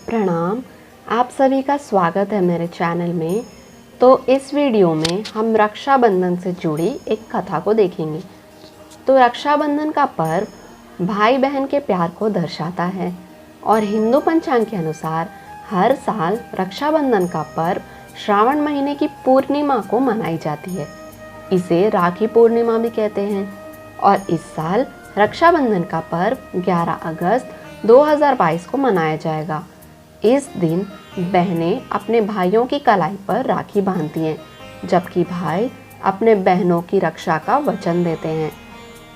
प्रणाम। आप सभी का स्वागत है मेरे चैनल में। तो इस वीडियो में हम रक्षाबंधन से जुड़ी एक कथा को देखेंगे। तो रक्षाबंधन का पर्व भाई बहन के प्यार को दर्शाता है और हिंदू पंचांग के अनुसार हर साल रक्षाबंधन का पर्व श्रावण महीने की पूर्णिमा को मनाई जाती है। इसे राखी पूर्णिमा भी कहते हैं और इस साल रक्षाबंधन का पर्व 11 अगस्त 2022 को मनाया जाएगा। इस दिन बहनें अपने भाइयों की कलाई पर राखी बांधती हैं, जबकि भाई अपने बहनों की रक्षा का वचन देते हैं।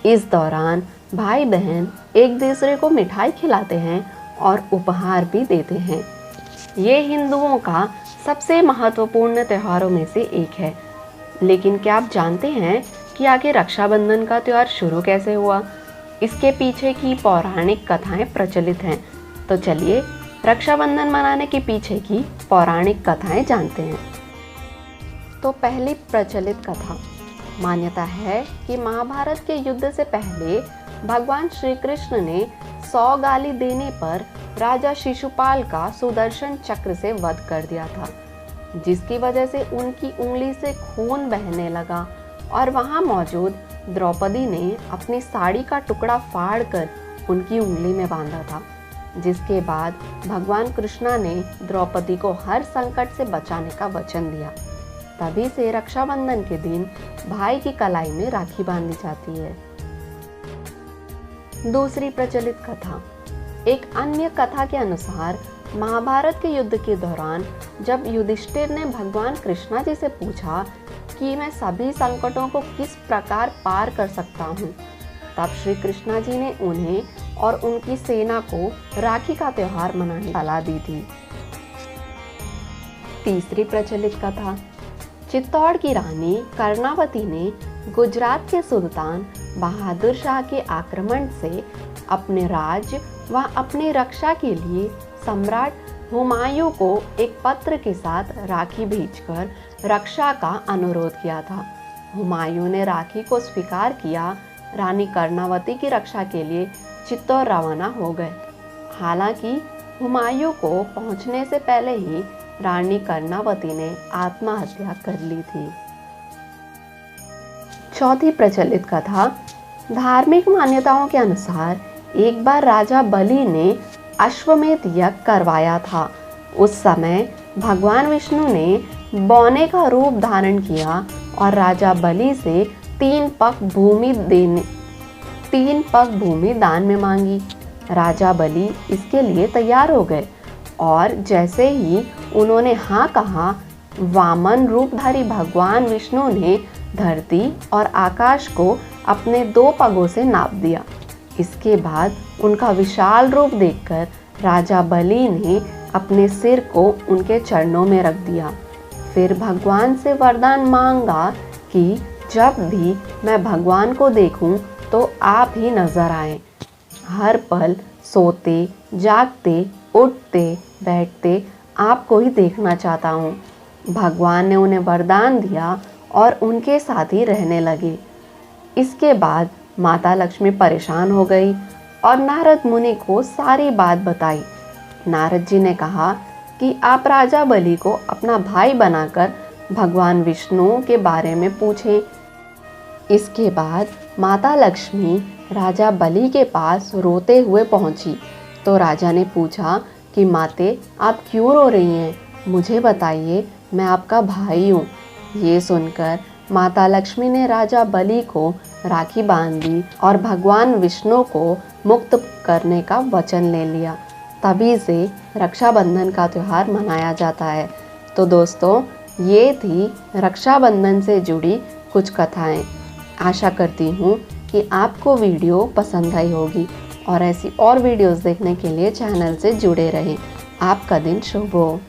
इस दौरान भाई बहन एक दूसरे को मिठाई खिलाते हैं और उपहार भी देते हैं। ये हिंदुओं का सबसे महत्वपूर्ण त्योहारों में से एक है। लेकिन क्या आप जानते हैं कि आखिर रक्षाबंधन का त्यौहार शुरू कैसे हुआ? इसके पीछे की पौराणिक कथाएं प्रचलित हैं। तो चलिए रक्षाबंधन मनाने के पीछे की पौराणिक कथाएं जानते हैं। तो पहली प्रचलित कथा, मान्यता है कि महाभारत के युद्ध से पहले भगवान श्री कृष्ण ने 100 गाली देने पर राजा शिशुपाल का सुदर्शन चक्र से वध कर दिया था, जिसकी वजह से उनकी उंगली से खून बहने लगा और वहां मौजूद द्रौपदी ने अपनी साड़ी का टुकड़ा फाड़कर उनकी उंगली में बांधा था। जिसके बाद भगवान कृष्णा ने द्रौपदी को हर संकट से बचाने का वचन दिया। तभी से रक्षाबंधन के दिन भाई की कलाई में राखी बांधी जाती है। दूसरी प्रचलित कथा, एक अन्य कथा के अनुसार महाभारत के युद्ध के दौरान जब युधिष्ठिर ने भगवान कृष्णा जी से पूछा कि मैं सभी संकटों को किस प्रकार पार कर सकता हूँ, तब श्री कृष्णा जी ने उन्हें और उनकी सेना को राखी का त्योहार मनाने की सलाह दी थी। तीसरी प्रचलित कथा, चित्तौड़ की रानी कर्णावती ने गुजरात के सुल्तान बहादुर शाह के आक्रमण से अपने राज्य व अपनी रक्षा के लिए सम्राट हुमायूं को एक पत्र के साथ राखी भेजकर रक्षा का अनुरोध किया था। हुमायूं ने राखी को स्वीकार किया। रानी कर्णावती की रक्षा के लिए चित्तौड़ रवाना हो गए। हालांकि हुमायूं को पहुंचने से पहले ही रानी कर्णावती ने आत्महत्या कर ली थी। चौथी प्रचलित कथा, धार्मिक मान्यताओं के अनुसार एक बार राजा बलि ने अश्वमेध यज्ञ करवाया था। उस समय भगवान विष्णु ने बौने का रूप धारण किया और राजा बलि से 3 पग भूमि दान में मांगी। राजा बलि इसके लिए तैयार हो गए और जैसे ही उन्होंने हाँ कहा, वामन रूपधारी भगवान विष्णु ने धरती और आकाश को अपने 2 पगों से नाप दिया। इसके बाद उनका विशाल रूप देखकर राजा बलि ने अपने सिर को उनके चरणों में रख दिया। फिर भगवान से वरदान मांगा कि जब भी मैं भगवान को देखूं तो आप ही नजर आए। हर पल सोते जागते उठते बैठते आपको ही देखना चाहता हूँ। भगवान ने उन्हें वरदान दिया और उनके साथ ही रहने लगे। इसके बाद माता लक्ष्मी परेशान हो गई और नारद मुनि को सारी बात बताई। नारद जी ने कहा कि आप राजा बलि को अपना भाई बनाकर भगवान विष्णु के बारे में पूछें। इसके बाद माता लक्ष्मी राजा बलि के पास रोते हुए पहुंची। तो राजा ने पूछा कि माते, आप क्यों रो रही हैं? मुझे बताइए, मैं आपका भाई हूँ। ये सुनकर माता लक्ष्मी ने राजा बलि को राखी बांध दी और भगवान विष्णु को मुक्त करने का वचन ले लिया। तभी से रक्षाबंधन का त्यौहार मनाया जाता है। तो दोस्तों, ये थी रक्षाबंधन से जुड़ी कुछ कथाएं। आशा करती हूँ कि आपको वीडियो पसंद आई होगी और ऐसी और वीडियोस देखने के लिए चैनल से जुड़े रहें। आपका दिन शुभ हो।